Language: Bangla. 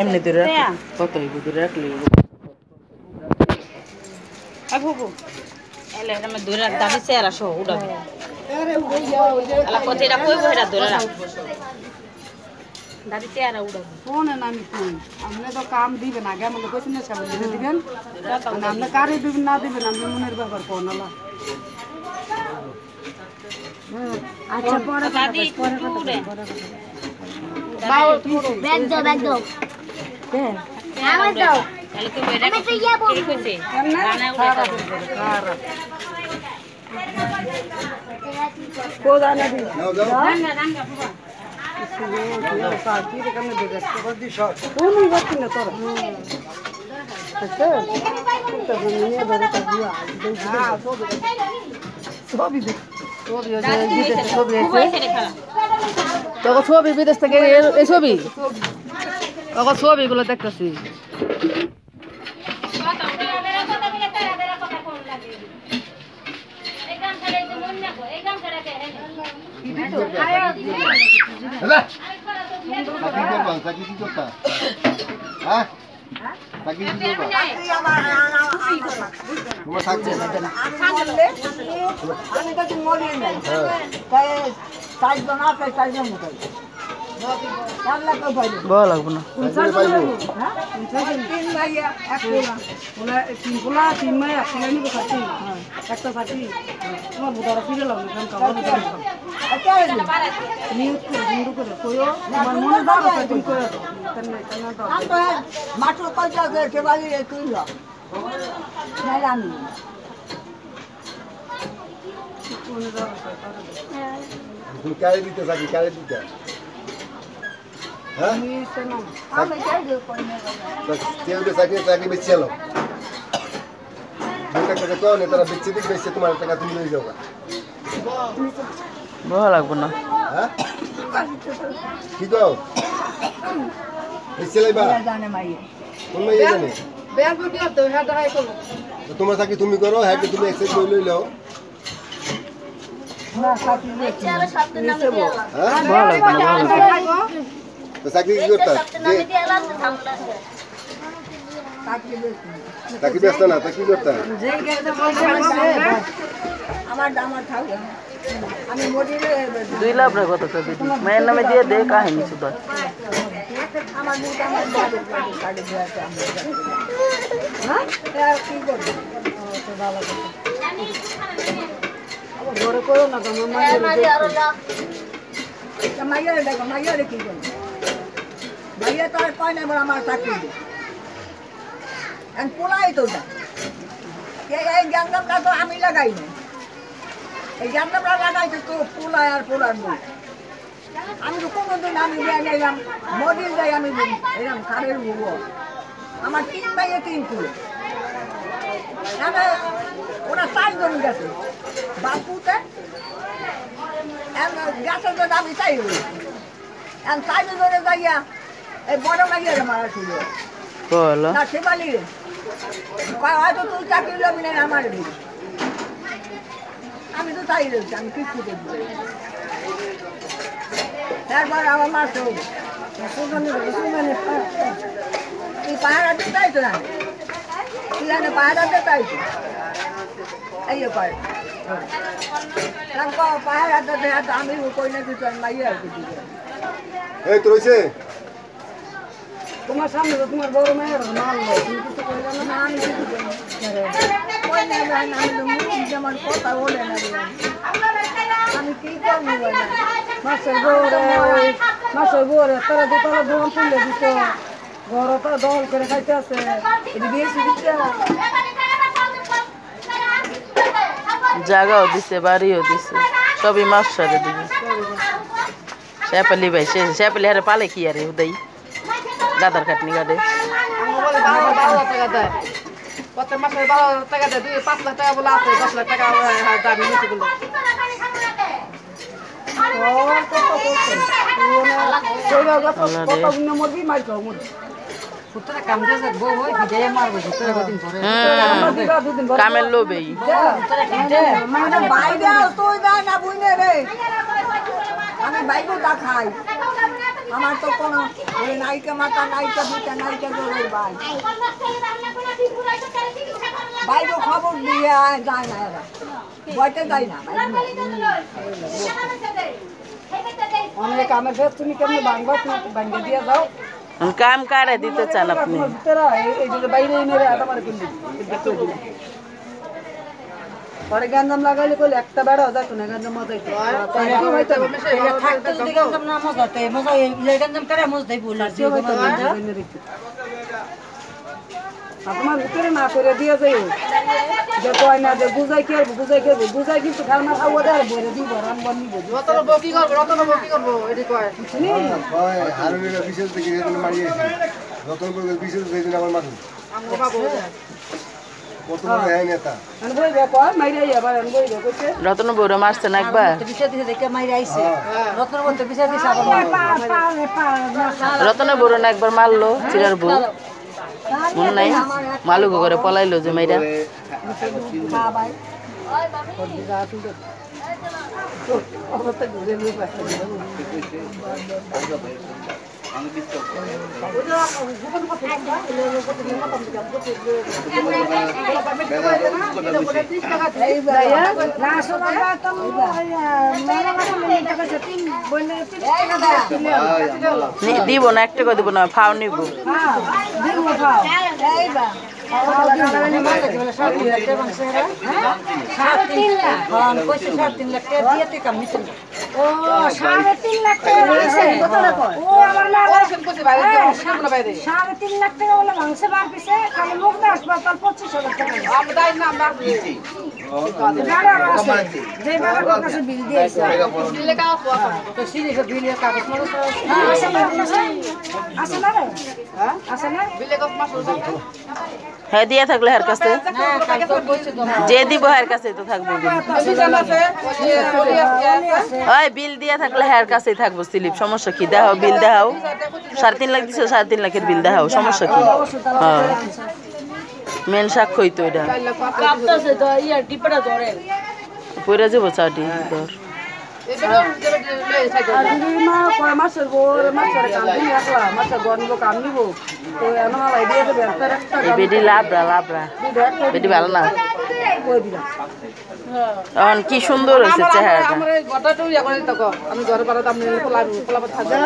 এমনি ধরে কত হইব ধরে রাখলে বাবু এলে আমি ধরে দাবি চেহারা সহ উড়াবি আলা কতটা কইব এটা ধরে রাখ দাবি চেহারা উড়াবি ফোন আমি ফোন আপনি তো কাম দিবেন আগে আমাকে কইছেন না সামনে দিতে দিবেন আপনি কারে দিবেন না দিবেন আমি মনের ব্যাপার কোন হলো আচ্ছা পরে দাদি পরে উড়ে ব্যাগ দাও হ্যাঁ আমার দাও তাহলে তো বেরা কি কইছে রানা উড়ে খারাপ কো জানা দি রাঙ্গা রাঙ্গা বাবা সাথী রে কেন দেবে খবর দি সব কোন গতি না তোর আচ্ছা তো নিয়ে ধরে তা দিয়া হ্যাঁ সবই দে ছবি তোকে ছবি বিদেশ থেকে এই ছবি তোকে ছবিগুলো দেখতেছি ভালো লাগবো না তিন পোলা তিন মাই এক পোলা নিবো সাথী একটা সাথী তোমার বুধারা ফিরে লাগবে নিউজ করে হিন্দু করে কইও আমার মনে দাও তুমি কইও মাত্র কয়টা কেবালি তুই না আমি তুমি কারে দিতে থাকি কারে দিতে হ্যাঁ আমি চাই যে কোন কেউ চাকরি বেঁচে এলো দুটা টাকা তো নেই তারা বেঁচে দিক বেঁচে তোমার টাকা তুমি নিয়ে যাও ভালো লাগবো না হ্যাঁ কি গো বেঁচে লাইবা জানে মাইয়ে কোন মাইয়ে জানে ব্যাংক দিও তো হ্যাঁ দেখাই করো তোমার চাকরি তুমি করো হ্যাঁ তুমি এক্সেপ্ট করে লইলো না সাথী দেখি হ্যাঁ ভালো লাগবো না ভালো লাগবো তো চাকরি কি করতা যে চাকরি ব্যস্ত না তা কি করতা আমার থাকবে আমি মডিলে 2 লাখ রে কত টাকা দিবি মায়ের নামে দিয়ে দে কাহিনী শুধু আমার মুখ আমার কাটে দিয়ে আছে হ্যাঁ কি করব তো ভালো কথা ঘরে করো না তো মাইয়া দেখো মাইয়া কি করব মাইয়া তো আর কয় না আমার চাকরি এখন পোলাই তো এই জানলামটা তো আমি লাগাই না এই জানলামটা লাগাইতে তো পোলাই আর পোলার মুখ আমি তো কোনোদিন আমি এলাম মডিল যাই আমি এরকম কারের ভুবো আমার 3 ভাইয়ে 3 ফুল ওরা 4 জন গেছে বাপুতে গ্যাসের জন্য আমি চাই এখন 4 জনে যাইয়া এই বড় লাগিয়ে মারা শুরু বলো না সেবালি হয়তো তুই চাকরি লবি না আমার আমি তো চাই রয়েছি আমি কিছু করবো তারপর আমার মাস তুই পাহাড়া দিতে চাইছো না তুই জানে পাহাড়া দিতে চাইছো এই পারে পাহাড়া দিতে আমি কই না কিছু আমি মাইয়া আর কিছু এই তো রইছে তোমার সামনে তো তোমার বড় মেয়ের মারলো তুমি কিছু করলে না আমি কিছু করি কই না আমি যেমন কথা বলে না আমি কি করবো না মাসের বউরে তারা দোতলা দোকান তুলে দিত ঘর তো দল করে খাইতে আছে এটি দিয়েছি দিতে জায়গাও দিছে বাড়িও দিছে সবই মাছ সারে দিবে শ্যাপালি ভাই শ্যাপালি হারে পালে কি আরে উদয় গাদার খাটনি গাড়ে টাকা দেয় প্রত্যেক মাসে 12,000 টাকা দেয় 5 লাখ টাকা বলে আছে 10 লাখ টাকা দাবি নিতে বলে কামের লোভেই আমি বাইকও তা খাই আমার তো কোনো ওই নায়িকা মাতা নায়িকা দুটা নায়িকা জোরের ভাই বাইরে খবর দিয়ে যায় না এরা বইতে যায় না অনেক কামের ফের তুমি কেমন বাংবা বাঙ্গে দিয়ে যাও কাম কারে দিতে চান আপনি এই যে বাইরে এনে আটা মারে কিনবি পরে গঞ্জাম লাগাইলে কইলে একটা বেড়া যায় তো না গঞ্জাম মজাই তো থাকতে যদি গঞ্জাম না মজাতে মজা এই গঞ্জাম করে মজাই বলে তোমার ভিতরে না করে দিয়ে যাই যে কয় না যে বুঝাই খেলবো বুঝাই কিন্তু খালমা খাওয়া দেয় বলে দিব রাম বনিব রতন বকি করবো এটি কয় হারুনের বিশেষ থেকে যেদিন মারিয়েছি রতনপুরের বিশেষ যেদিন আমার মাঠে কত বড় হ্যাঁ নেতা রতন বউরা মারছে না একবার রতনের বউরা না একবার মারলো চিরার বউ মনে নাই মালুক করে পলাইলো যে মাইরা দিব না একটা করে দিব না ফাও নিব হ্যাঁ দিয়া থাকলে হার কাছে যে দিব হার কাছে তো থাকবো ওই বিল দিয়া থাকলে হার কাছেই থাকবো স্লিপ সমস্যা কি দেখাও বিল দেখাও 3.5 লাখ দিছো 3.5 লাখের বিল দেখাও সমস্যা কি হ্যাঁ মেন সাক্ষ্যই তো এটা পয়রা যাবো চাটি ধর মাছের বোর মাছের কাম নিয়ে আসলা মাছের গন্ড কাম নিব তো এনমালাই দিয়ে দেবে একটা বেডি লাভরা বেডি ভালো না এখন কি সুন্দর হয়েছে চেহারাটা আমি ঘরে পাড়া আমি থাকবে